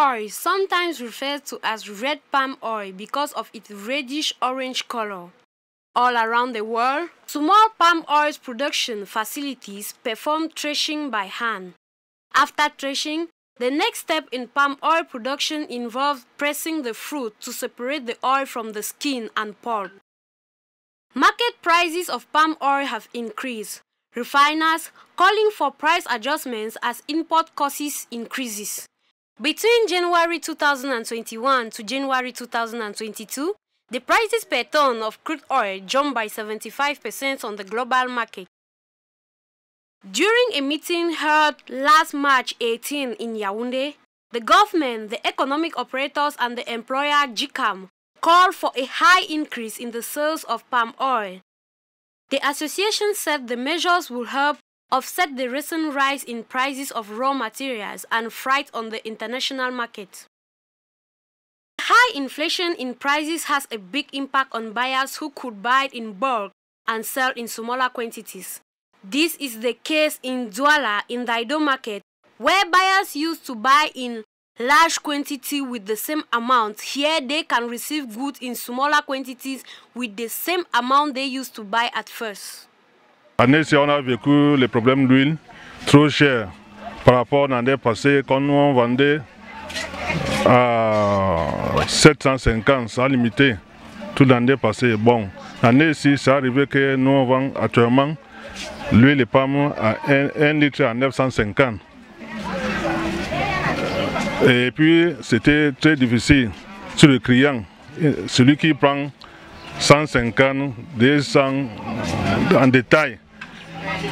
oil, sometimes referred to as red palm oil because of its reddish-orange color. All around the world, small palm oil production facilities perform threshing by hand. After threshing, the next step in palm oil production involves pressing the fruit to separate the oil from the skin and pulp. Market prices of palm oil have increased, refiners calling for price adjustments as import costs increases. Between January 2021 to January 2022, the prices per ton of crude oil jumped by 75% on the global market. During a meeting held last March 18 in Yaoundé, the government, the economic operators and the employer GICAM called for a high increase in the sales of palm oil. The association said the measures will help offset the recent rise in prices of raw materials and freight on the international market. High inflation in prices has a big impact on buyers who could buy in bulk and sell in smaller quantities. This is the case in Douala in the Daido market, where buyers used to buy in large quantity with the same amount. Here they can receive goods in smaller quantities with the same amount they used to buy at first. Année-ci, on a vécu les problèmes d'huile trop cher par rapport à l'année passée quand nous on vendait à 750 sans limiter tout l'année passée. Bon, l'année-ci, c'est arrivé que nous on vend actuellement l'huile de palme à 1 litre à 950. Et puis, c'était très difficile sur le client. Celui qui prend 150, 200 en détail.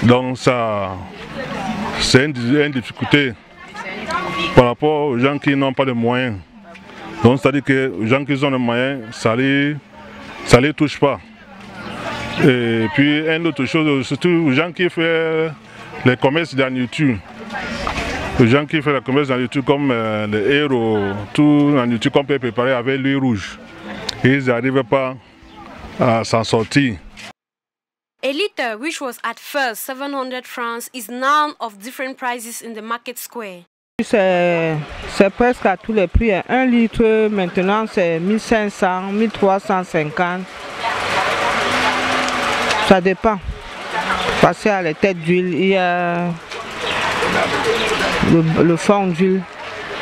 Donc, ça, c'est une difficulté par rapport aux gens qui n'ont pas de moyens. Donc, c'est-à-dire que les gens qui ont les moyens, ça ne les touche pas. Et puis, une autre chose, surtout aux gens qui font les commerces dans YouTube. Les gens qui font le commerce dans YouTube comme les héros, tout dans YouTube qu'on peut préparer avec l'huile rouge. Ils n'arrivent pas à s'en sortir. A litre, which was at first 700 francs, is now of different prices in the market square. C'est presque à tous les prix. 1 litre maintenant c'est 1500, 1350. Ça dépend. Parce qu'à la tête d'huile, il y a le fond d'huile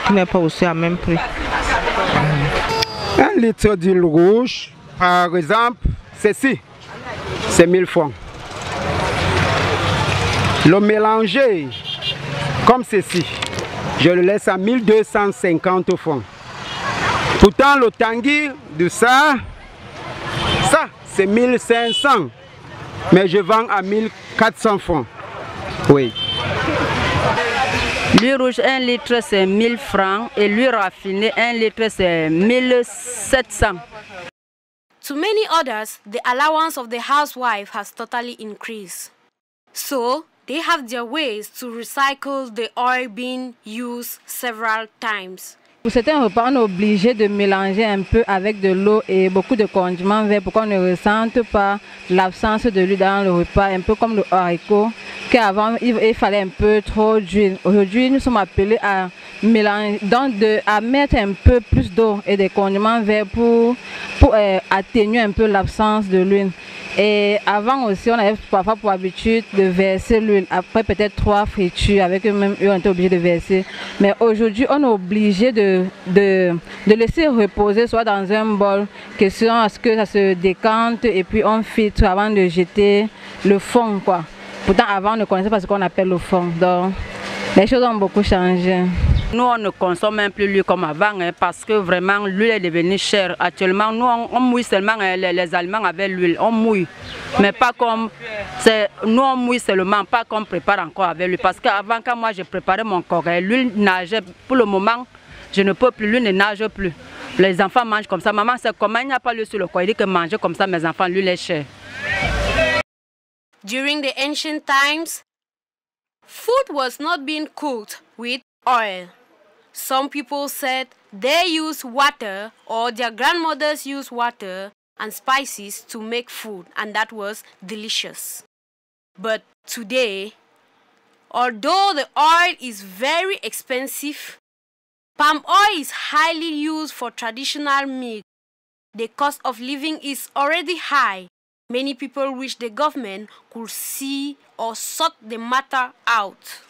qui n'est pas aussi à même prix. 1 litre d'huile rouge, par exemple, ceci, c'est 1000 francs. Le mélanger, comme ceci, je le laisse à 1250 francs. Pourtant, le tanguy de ça c'est 1500. Mais je vends à 1400 francs. Oui. L'huile rouge 1 litre c'est 1000 francs et l'huile raffinée 1 litre c'est 1700. To many others, the allowance of the housewife has totally increased. So, they have their ways to recycle the oil being used several times. Pour certains repas, on est obligé de mélanger un peu avec de l'eau et beaucoup de condiments verts pour qu'on ne ressente pas l'absence de l'huile dans le repas, un peu comme le haricot, qu'avant il fallait un peu trop d'huile. Aujourd'hui, nous sommes appelés à mélanger, donc à mettre un peu plus d'eau et des condiments verts pour atténuer un peu l'absence de l'huile. Et avant aussi, on avait parfois pour habitude de verser l'huile. Après peut-être 3 fritures, avec eux-mêmes, on était obligé de verser. Mais aujourd'hui, on est obligé de laisser reposer, soit dans un bol, question à ce que ça se décante et puis on filtre avant de jeter le fond, quoi. Pourtant, avant, on ne connaissait pas ce qu'on appelle le fond. Donc, les choses ont beaucoup changé. Nous, on ne consomme même plus l'huile comme avant parce que vraiment l'huile est devenue chère. Actuellement, nous, on mouille seulement les aliments avec l'huile. On mouille, mais pas comme... Nous, on mouille seulement, pas comme on prépare encore avec l'huile. Parce qu'avant, quand moi, je préparais mon coquille, l'huile nageait. Pour le moment, je ne peux plus, l'huile ne nage plus. Les enfants mangent comme ça. Maman, c'est comment il n'y a pas l'huile sur le coin. Il dit que manger comme ça, mes enfants, l'huile est chère. During the ancient times, food was not being cooked with oil. Some people said they used water or their grandmothers used water and spices to make food, and that was delicious. But today, although the oil is very expensive, Palm oil is highly used for traditional milk. The cost of living is already high. Many people wish the government could see or sort the matter out.